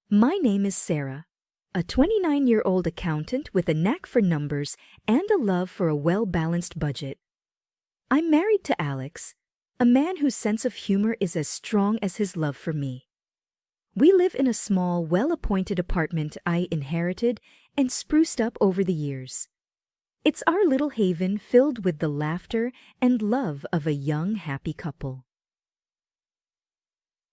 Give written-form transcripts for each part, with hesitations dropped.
My name is Sarah, a 29-year-old accountant with a knack for numbers and a love for a well-balanced budget. I'm married to Alex, a man whose sense of humor is as strong as his love for me. We live in a small, well-appointed apartment I inherited and spruced up over the years. It's our little haven filled with the laughter and love of a young, happy couple.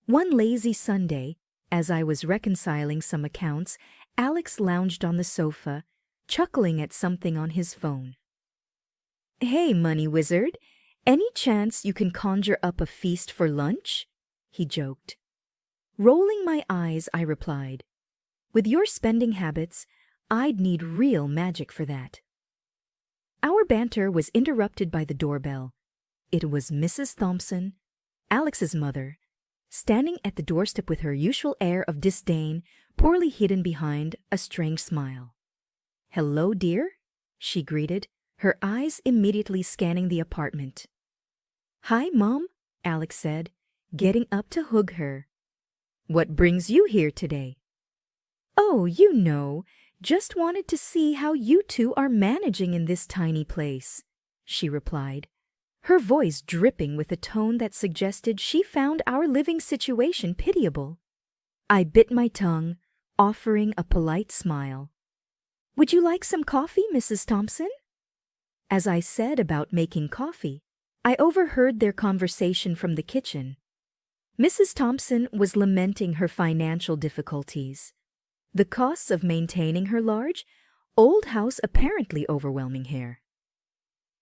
One lazy Sunday, as I was reconciling some accounts, Alex lounged on the sofa, chuckling at something on his phone. "Hey, money wizard, any chance you can conjure up a feast for lunch?" he joked. Rolling my eyes, I replied, "With your spending habits, I'd need real magic for that." Our banter was interrupted by the doorbell. It was Mrs. Thompson, Alex's mother, standing at the doorstep with her usual air of disdain, poorly hidden behind a strange smile. "Hello, dear," she greeted, her eyes immediately scanning the apartment. "Hi, Mom," Alex said, getting up to hug her. "What brings you here today?" "Oh, just wanted to see how you two are managing in this tiny place," she replied, her voice dripping with a tone that suggested she found our living situation pitiable. I bit my tongue, offering a polite smile. "Would you like some coffee, Mrs. Thompson?" As I said about making coffee, I overheard their conversation from the kitchen. Mrs. Thompson was lamenting her financial difficulties. The costs of maintaining her large, old house apparently overwhelming her.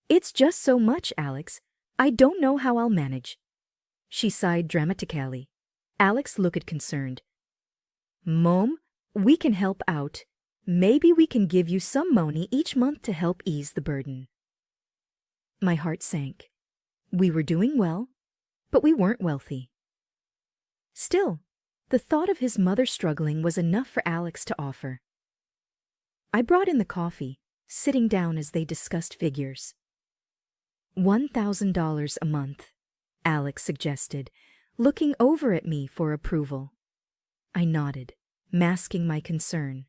"It's just so much, Alex. I don't know how I'll manage." She sighed dramatically. Alex looked concerned. "Mom, we can help out. Maybe we can give you some money each month to help ease the burden." My heart sank. We were doing well, but we weren't wealthy. Still, the thought of his mother struggling was enough for Alex to offer. I brought in the coffee, sitting down as they discussed figures. $1,000 a month, Alex suggested, looking over at me for approval. I nodded, masking my concern.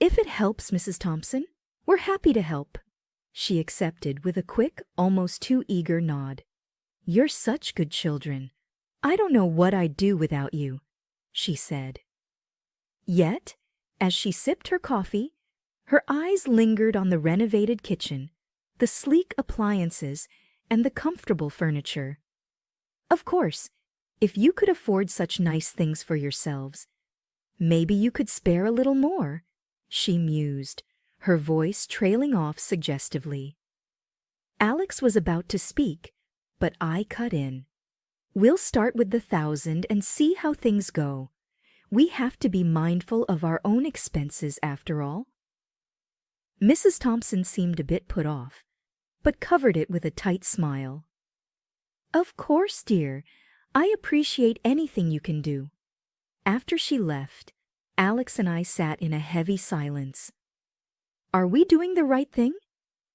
"If it helps, Mrs. Thompson, we're happy to help," she accepted with a quick, almost too eager nod. "You're such good children. I don't know what I'd do without you," she said. Yet, as she sipped her coffee, her eyes lingered on the renovated kitchen, the sleek appliances, and the comfortable furniture. "Of course, if you could afford such nice things for yourselves, maybe you could spare a little more," she mused, her voice trailing off suggestively. Alex was about to speak, but I cut in. "We'll start with the 1,000 and see how things go. We have to be mindful of our own expenses after all." Mrs. Thompson seemed a bit put off, but covered it with a tight smile. "Of course, dear. I appreciate anything you can do." After she left, Alex and I sat in a heavy silence. "Are we doing the right thing?"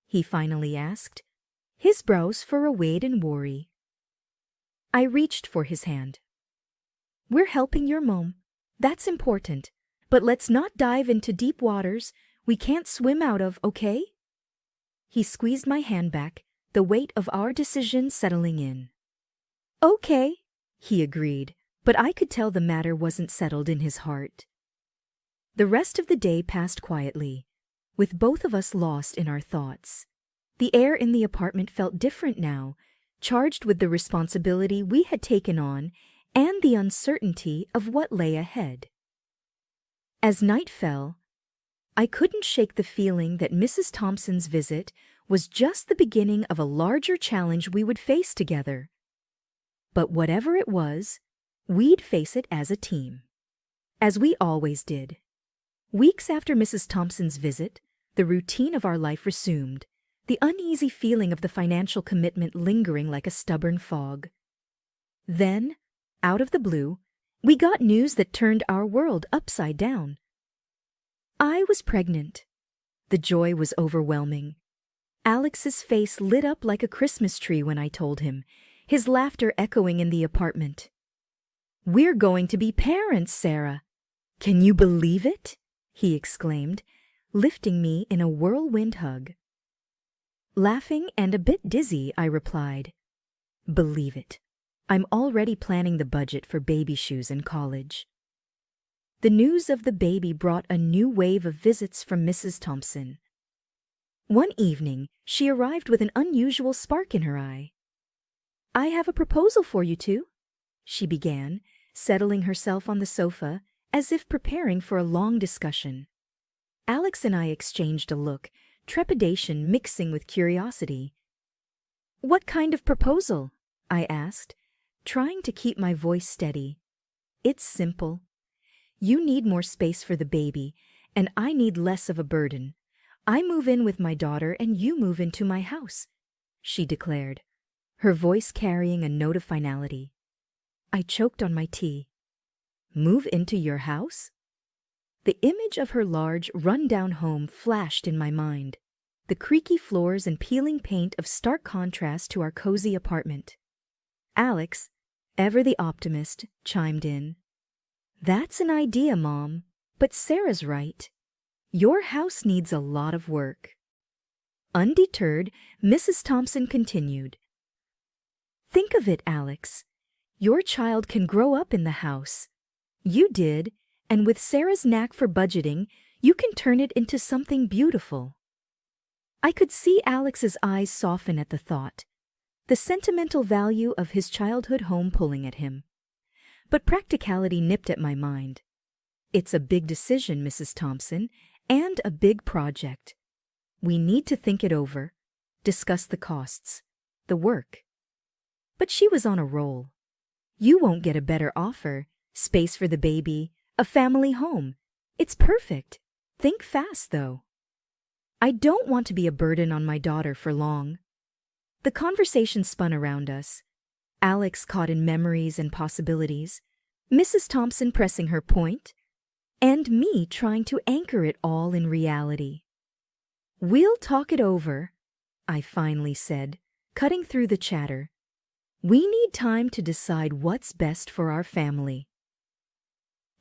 he finally asked, his brows furrowed in worry. I reached for his hand. "We're helping your mom. That's important. But let's not dive into deep waters we can't swim out of, okay?" He squeezed my hand back, the weight of our decision settling in. "Okay," he agreed, but I could tell the matter wasn't settled in his heart. The rest of the day passed quietly, with both of us lost in our thoughts. The air in the apartment felt different now, charged with the responsibility we had taken on and the uncertainty of what lay ahead. As night fell, I couldn't shake the feeling that Mrs. Thompson's visit was just the beginning of a larger challenge we would face together. But whatever it was, we'd face it as a team. As we always did. Weeks after Mrs. Thompson's visit, the routine of our life resumed, the uneasy feeling of the financial commitment lingering like a stubborn fog. Then, out of the blue, we got news that turned our world upside down. I was pregnant. The joy was overwhelming. Alex's face lit up like a Christmas tree when I told him, his laughter echoing in the apartment. "We're going to be parents, Sarah," "Can you believe it?" he exclaimed, lifting me in a whirlwind hug. Laughing and a bit dizzy, I replied, "Believe it. I'm already planning the budget for baby shoes in college." The news of the baby brought a new wave of visits from Mrs. Thompson. One evening, she arrived with an unusual spark in her eye. "I have a proposal for you two," she began, settling herself on the sofa as if preparing for a long discussion. Alex and I exchanged a look, trepidation mixing with curiosity. "What kind of proposal?" I asked, trying to keep my voice steady. "It's simple. You need more space for the baby, and I need less of a burden. I move in with my daughter and you move into my house," she declared, her voice carrying a note of finality. I choked on my tea. "Move into your house?" The image of her large, run-down home flashed in my mind, the creaky floors and peeling paint of stark contrast to our cozy apartment. Alex, ever the optimist, chimed in. "That's an idea, Mom, but Sarah's right. Your house needs a lot of work." Undeterred, Mrs. Thompson continued. "Think of it, Alex. Your child can grow up in the house. You did, and with Sarah's knack for budgeting, you can turn it into something beautiful." I could see Alex's eyes soften at the thought, the sentimental value of his childhood home pulling at him. But practicality nipped at my mind. "It's a big decision, Mrs. Thompson, and a big project. We need to think it over, discuss the costs, the work." But she was on a roll. "You won't get a better offer. Space for the baby, a family home. It's perfect. Think fast, though." "I don't want to be a burden on my daughter for long." The conversation spun around us, Alex caught in memories and possibilities, Mrs. Thompson pressing her point, and me trying to anchor it all in reality. "We'll talk it over," I finally said, cutting through the chatter. "We need time to decide what's best for our family."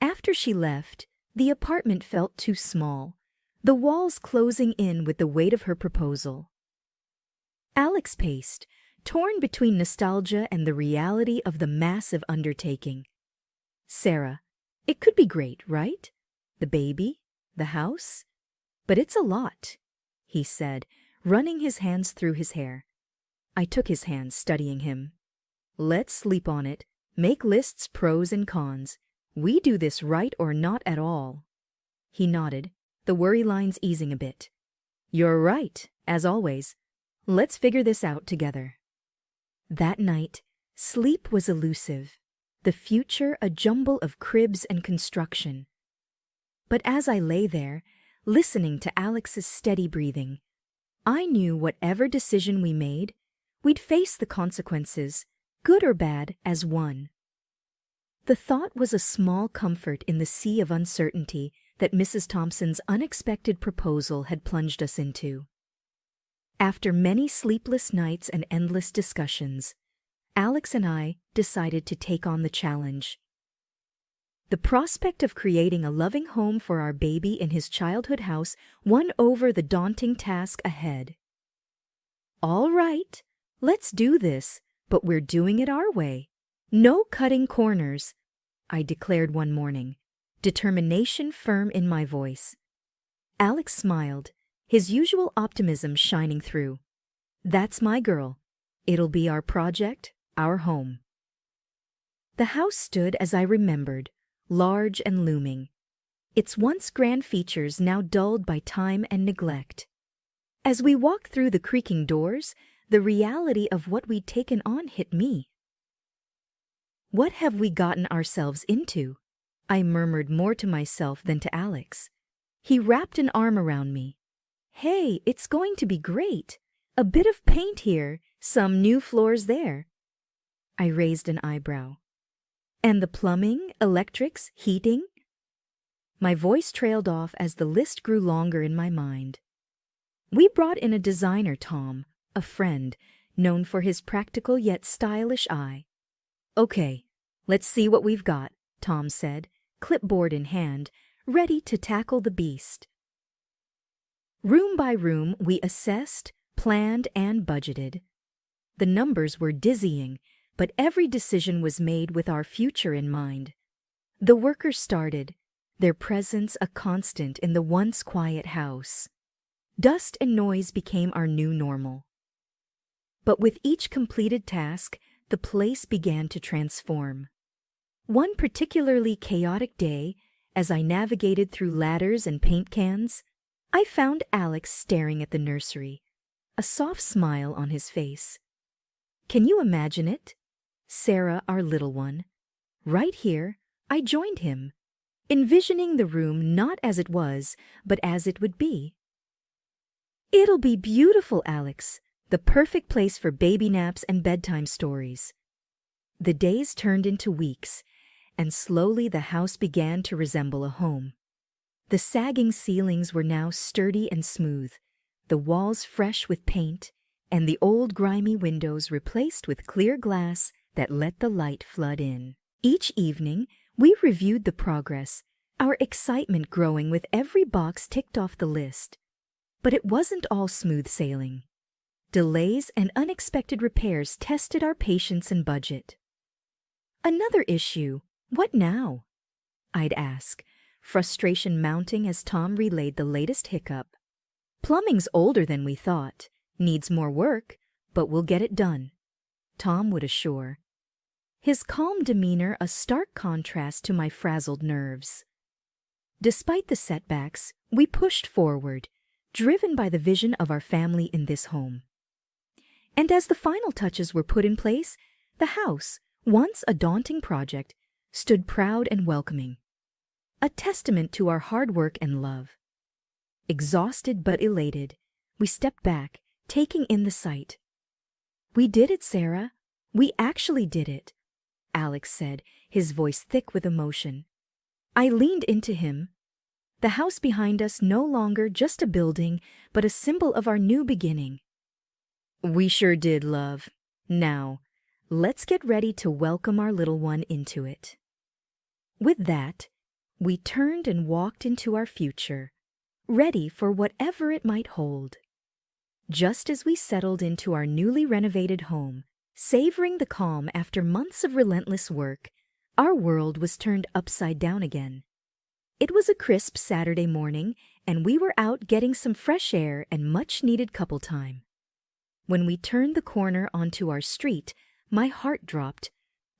After she left, the apartment felt too small, the walls closing in with the weight of her proposal. Alex paced, torn between nostalgia and the reality of the massive undertaking. "Sarah, it could be great, right? The baby, the house? But it's a lot," he said, running his hands through his hair. I took his hand, studying him. "Let's sleep on it, make lists, pros and cons. We do this right or not at all." He nodded, the worry lines easing a bit. "You're right, as always. Let's figure this out together." That night, sleep was elusive, the future a jumble of cribs and construction. But as I lay there, listening to Alex's steady breathing, I knew whatever decision we made, we'd face the consequences, good or bad, as one. The thought was a small comfort in the sea of uncertainty that Mrs. Thompson's unexpected proposal had plunged us into. After many sleepless nights and endless discussions, Alex and I decided to take on the challenge. The prospect of creating a loving home for our baby in his childhood house won over the daunting task ahead. "All right, let's do this, but we're doing it our way. No cutting corners," I declared one morning, determination firm in my voice. Alex smiled, his usual optimism shining through. "That's my girl. It'll be our project, our home." The house stood as I remembered, large and looming, its once grand features now dulled by time and neglect. As we walked through the creaking doors, the reality of what we'd taken on hit me. "What have we gotten ourselves into?" I murmured more to myself than to Alex. He wrapped an arm around me. "Hey, it's going to be great. A bit of paint here, some new floors there." I raised an eyebrow. "And the plumbing, electrics, heating?" My voice trailed off as the list grew longer in my mind. "We brought in a designer, Tom, a friend, known for his practical yet stylish eye." "Okay, let's see what we've got," Tom said, clipboard in hand, ready to tackle the beast. Room by room, we assessed, planned, and budgeted. The numbers were dizzying, but every decision was made with our future in mind. The workers started, their presence a constant in the once quiet house. Dust and noise became our new normal. But with each completed task, the place began to transform. One particularly chaotic day, as I navigated through ladders and paint cans, I found Alex staring at the nursery, a soft smile on his face. Can you imagine it? Sarah, our little one. Right here, I joined him, envisioning the room not as it was, but as it would be. It'll be beautiful, Alex, the perfect place for baby naps and bedtime stories. The days turned into weeks, and slowly the house began to resemble a home. The sagging ceilings were now sturdy and smooth, the walls fresh with paint, and the old grimy windows replaced with clear glass that let the light flood in. Each evening, we reviewed the progress, our excitement growing with every box ticked off the list. But it wasn't all smooth sailing. Delays and unexpected repairs tested our patience and budget. Another issue. What now? I'd ask, frustration mounting as Tom relayed the latest hiccup. Plumbing's older than we thought, needs more work, but we'll get it done, Tom would assure. His calm demeanor a stark contrast to my frazzled nerves. Despite the setbacks, we pushed forward, driven by the vision of our family in this home. And as the final touches were put in place, the house, once a daunting project, stood proud and welcoming, a testament to our hard work and love. Exhausted but elated, we stepped back, taking in the sight. We did it, Sarah. We actually did it, Alex said, his voice thick with emotion. I leaned into him. The house behind us no longer just a building, but a symbol of our new beginning. We sure did, love. Now, let's get ready to welcome our little one into it. With that, we turned and walked into our future, ready for whatever it might hold. Just as we settled into our newly renovated home, savoring the calm after months of relentless work, our world was turned upside down again. It was a crisp Saturday morning, and we were out getting some fresh air and much-needed couple time. When we turned the corner onto our street, my heart dropped.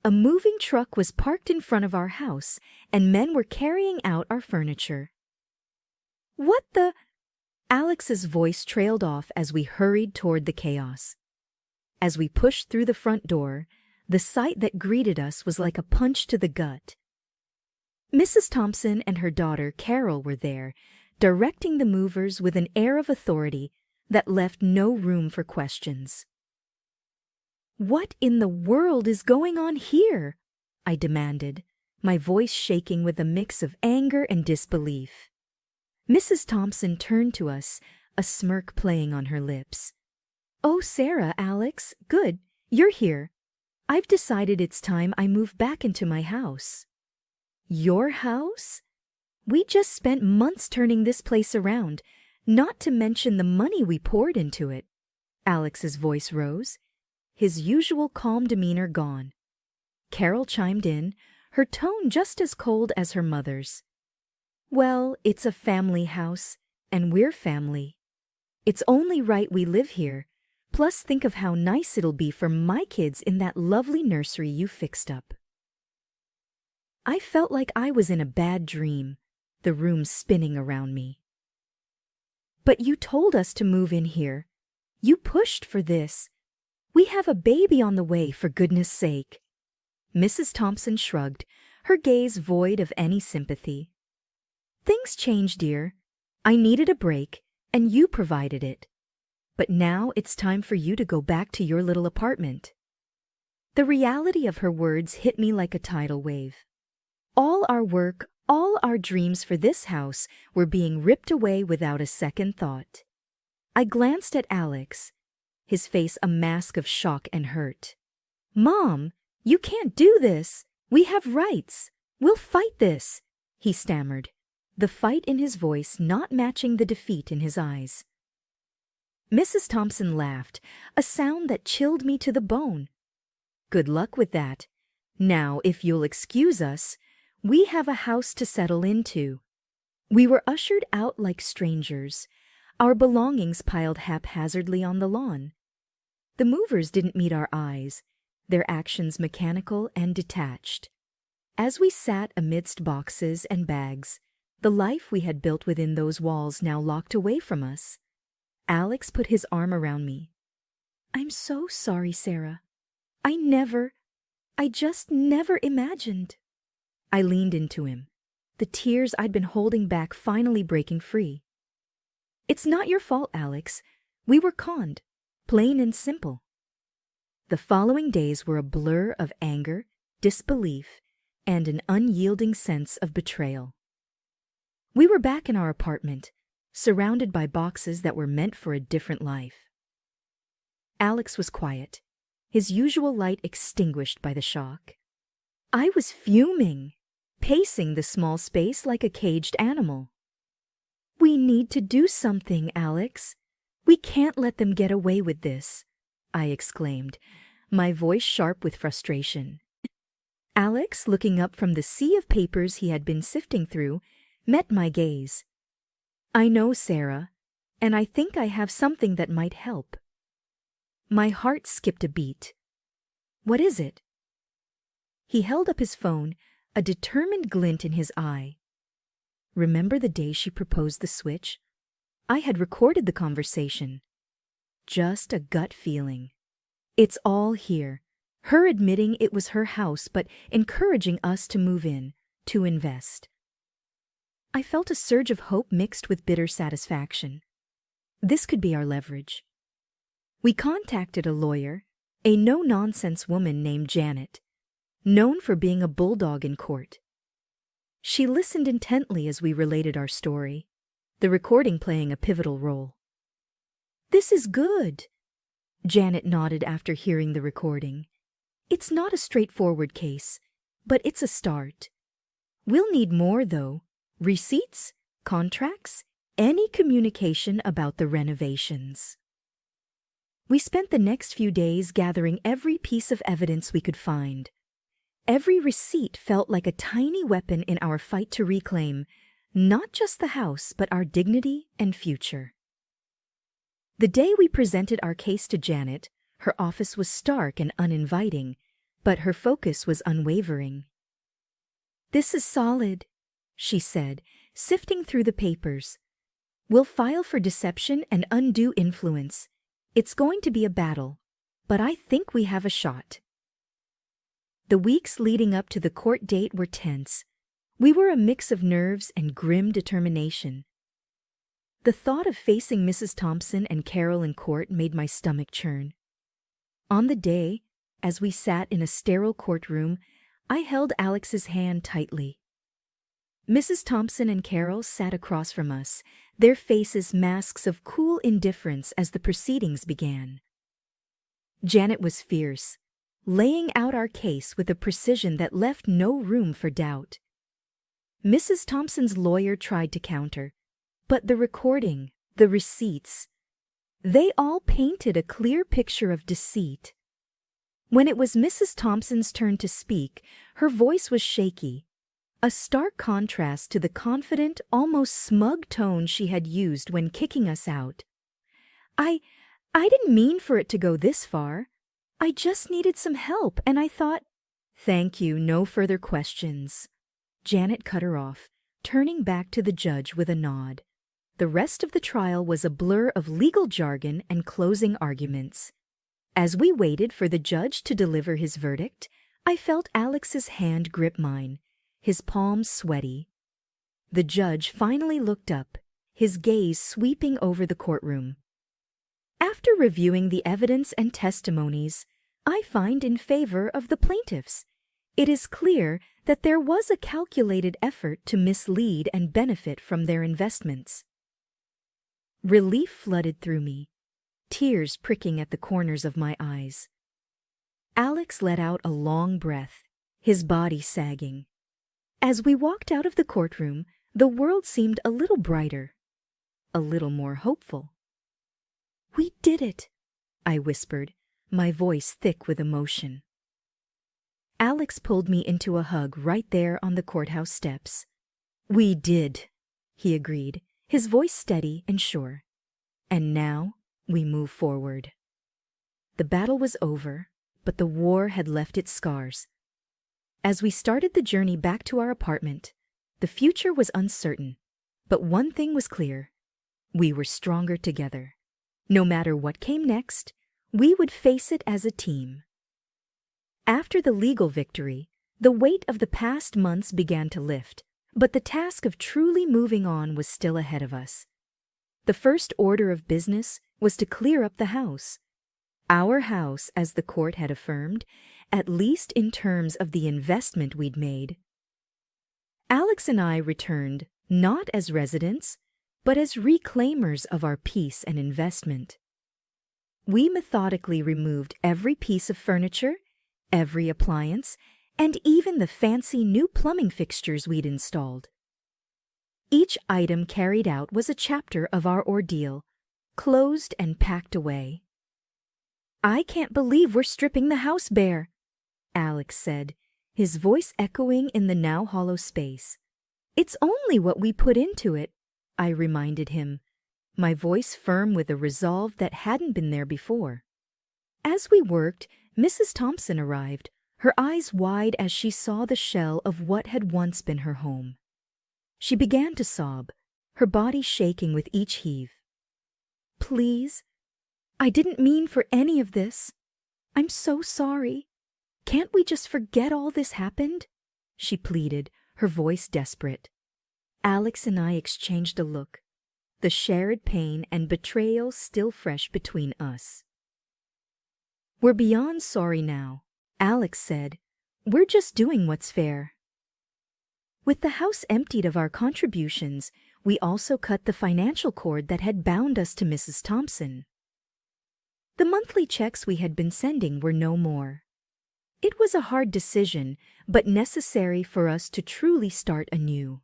A moving truck was parked in front of our house, and men were carrying out our furniture. What the? Alex's voice trailed off as we hurried toward the chaos. As we pushed through the front door, the sight that greeted us was like a punch to the gut. Mrs. Thompson and her daughter Carol were there, directing the movers with an air of authority that left no room for questions. What in the world is going on here? I demanded, my voice shaking with a mix of anger and disbelief. Mrs. Thompson turned to us, a smirk playing on her lips. Oh, Sarah, Alex, good, you're here. I've decided it's time I move back into my house. Your house? We just spent months turning this place around, not to mention the money we poured into it. Alex's voice rose, his usual calm demeanor gone. Carol chimed in, her tone just as cold as her mother's. Well, it's a family house, and we're family. It's only right we live here. Plus, think of how nice it'll be for my kids in that lovely nursery you fixed up. I felt like I was in a bad dream, the room spinning around me. But you told us to move in here. You pushed for this. We have a baby on the way, for goodness sake. Mrs. Thompson shrugged, her gaze void of any sympathy. Things changed, dear. I needed a break, and you provided it. But now it's time for you to go back to your little apartment. The reality of her words hit me like a tidal wave. All our work, all our dreams for this house were being ripped away without a second thought. I glanced at Alex, his face a mask of shock and hurt. Mom, you can't do this. We have rights. We'll fight this, he stammered, the fight in his voice not matching the defeat in his eyes. Mrs. Thompson laughed, a sound that chilled me to the bone. Good luck with that. Now, if you'll excuse us, we have a house to settle into. We were ushered out like strangers, our belongings piled haphazardly on the lawn. The movers didn't meet our eyes, their actions mechanical and detached. As we sat amidst boxes and bags, the life we had built within those walls now locked away from us, Alex put his arm around me. I'm so sorry, Sarah. I just never imagined. I leaned into him, the tears I'd been holding back finally breaking free. It's not your fault, Alex. We were conned, plain and simple. The following days were a blur of anger, disbelief, and an unyielding sense of betrayal. We were back in our apartment, surrounded by boxes that were meant for a different life. Alex was quiet, his usual light extinguished by the shock. I was fuming, pacing the small space like a caged animal. We need to do something, Alex. We can't let them get away with this, I exclaimed, my voice sharp with frustration. Alex, looking up from the sea of papers he had been sifting through, met my gaze. I know, Sarah, and I think I have something that might help. My heart skipped a beat. What is it? He held up his phone, a determined glint in his eye. Remember the day she proposed the switch? I had recorded the conversation. Just a gut feeling. It's all here. Her admitting it was her house, but encouraging us to move in, to invest. I felt a surge of hope mixed with bitter satisfaction. This could be our leverage. We contacted a lawyer, a no-nonsense woman named Janet, known for being a bulldog in court. She listened intently as we related our story, the recording playing a pivotal role. This is good, Janet nodded after hearing the recording. It's not a straightforward case, but it's a start. We'll need more, though. Receipts, contracts, any communication about the renovations. We spent the next few days gathering every piece of evidence we could find. Every receipt felt like a tiny weapon in our fight to reclaim not just the house, but our dignity and future. The day we presented our case to Janet, her office was stark and uninviting, but her focus was unwavering. This is solid, she said, sifting through the papers. We'll file for deception and undue influence. It's going to be a battle, but I think we have a shot. The weeks leading up to the court date were tense. We were a mix of nerves and grim determination. The thought of facing Mrs. Thompson and Carol in court made my stomach churn. On the day, as we sat in a sterile courtroom, I held Alex's hand tightly. Mrs. Thompson and Carol sat across from us, their faces masks of cool indifference as the proceedings began. Janet was fierce, laying out our case with a precision that left no room for doubt. Mrs. Thompson's lawyer tried to counter, but the recording, the receipts, they all painted a clear picture of deceit. When it was Mrs. Thompson's turn to speak, her voice was shaky, a stark contrast to the confident, almost smug tone she had used when kicking us out. I didn't mean for it to go this far. I just needed some help, and I thought, thank you, no further questions. Janet cut her off, turning back to the judge with a nod. The rest of the trial was a blur of legal jargon and closing arguments. As we waited for the judge to deliver his verdict, I felt Alex's hand grip mine, his palms sweaty. The judge finally looked up, his gaze sweeping over the courtroom. After reviewing the evidence and testimonies, I find in favor of the plaintiffs. It is clear that there was a calculated effort to mislead and benefit from their investments. Relief flooded through me, tears pricking at the corners of my eyes. Alex let out a long breath, his body sagging. As we walked out of the courtroom, the world seemed a little brighter, a little more hopeful. "We did it," I whispered, my voice thick with emotion. Alex pulled me into a hug right there on the courthouse steps. "We did," he agreed, his voice steady and sure. "And now we move forward." The battle was over, but the war had left its scars. As we started the journey back to our apartment, the future was uncertain, but one thing was clear: we were stronger together. No matter what came next, we would face it as a team. After the legal victory, the weight of the past months began to lift, but the task of truly moving on was still ahead of us. The first order of business was to clear up the house. Our house, as the court had affirmed, at least in terms of the investment we'd made. Alex and I returned not as residents, but as reclaimers of our peace and investment. We methodically removed every piece of furniture, every appliance, and even the fancy new plumbing fixtures we'd installed. Each item carried out was a chapter of our ordeal, closed and packed away. "I can't believe we're stripping the house bare," Alex said, his voice echoing in the now hollow space. "It's only what we put into it," I reminded him, my voice firm with a resolve that hadn't been there before. As we worked, Mrs. Thompson arrived, her eyes wide as she saw the shell of what had once been her home. She began to sob, her body shaking with each heave. "Please, I didn't mean for any of this. I'm so sorry. Can't we just forget all this happened?" she pleaded, her voice desperate. Alex and I exchanged a look, the shared pain and betrayal still fresh between us. "We're beyond sorry now," Alex said. "We're just doing what's fair." With the house emptied of our contributions, we also cut the financial cord that had bound us to Mrs. Thompson. The monthly checks we had been sending were no more. It was a hard decision, but necessary for us to truly start anew.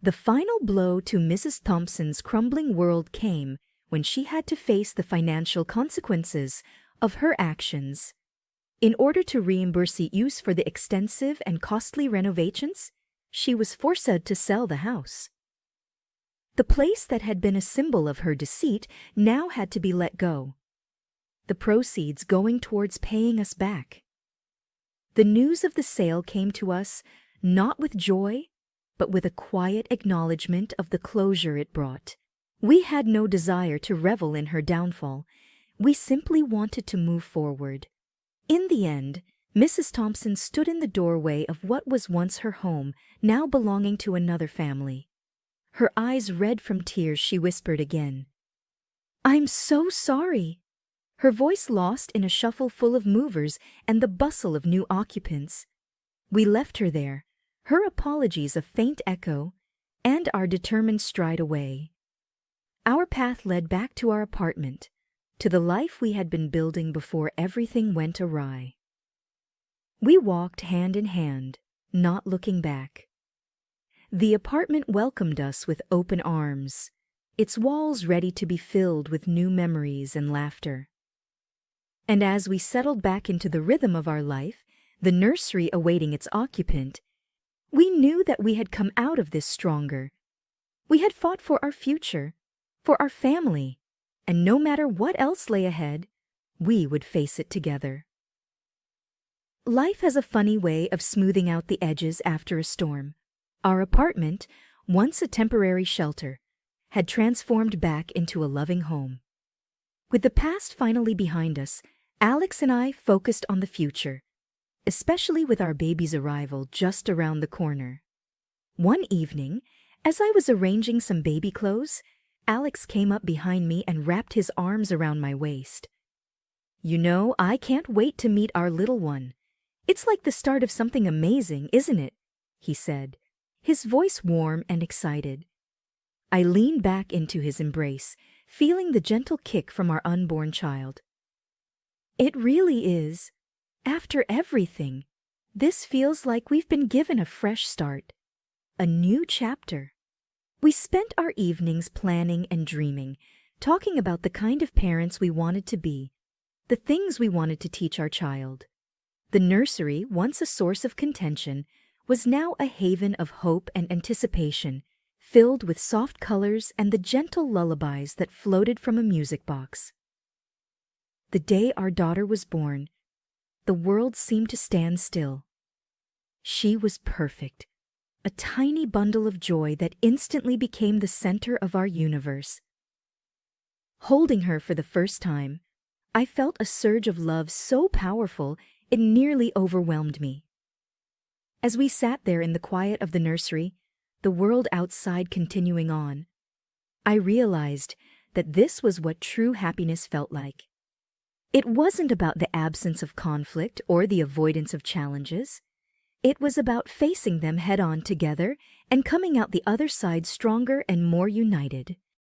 The final blow to Mrs. Thompson's crumbling world came when she had to face the financial consequences of her actions. In order to reimburse use for the extensive and costly renovations, she was forced to sell the house. The place that had been a symbol of her deceit now had to be let go, the proceeds going towards paying us back. The news of the sale came to us not with joy, but with a quiet acknowledgement of the closure it brought. We had no desire to revel in her downfall. We simply wanted to move forward. In the end, Mrs. Thompson stood in the doorway of what was once her home, now belonging to another family. Her eyes red from tears, she whispered again, "I'm so sorry." Her voice lost in a shuffle full of movers and the bustle of new occupants. We left her there, her apologies a faint echo, and our determined stride away. Our path led back to our apartment, to the life we had been building before everything went awry. We walked hand in hand, not looking back. The apartment welcomed us with open arms, its walls ready to be filled with new memories and laughter. And as we settled back into the rhythm of our life, the nursery awaiting its occupant, we knew that we had come out of this stronger. We had fought for our future, for our family, and no matter what else lay ahead, we would face it together. Life has a funny way of smoothing out the edges after a storm. Our apartment, once a temporary shelter, had transformed back into a loving home. With the past finally behind us, Alex and I focused on the future, especially with our baby's arrival just around the corner. One evening, as I was arranging some baby clothes, Alex came up behind me and wrapped his arms around my waist. "You know, I can't wait to meet our little one. It's like the start of something amazing, isn't it?" he said, his voice warm and excited. I leaned back into his embrace, feeling the gentle kick from our unborn child. "It really is. After everything, This feels like we've been given a fresh start, a new chapter. We spent our evenings planning and dreaming, talking about the kind of parents we wanted to be, the things we wanted to teach our child. The nursery, once a source of contention, was now a haven of hope and anticipation, filled with soft colors and the gentle lullabies that floated from a music box. The day our daughter was born, the world seemed to stand still. She was perfect, a tiny bundle of joy that instantly became the center of our universe. Holding her for the first time, I felt a surge of love so powerful it nearly overwhelmed me. As we sat there in the quiet of the nursery, the world outside continuing on, I realized that this was what true happiness felt like. It wasn't about the absence of conflict or the avoidance of challenges. It was about facing them head-on together and coming out the other side stronger and more united.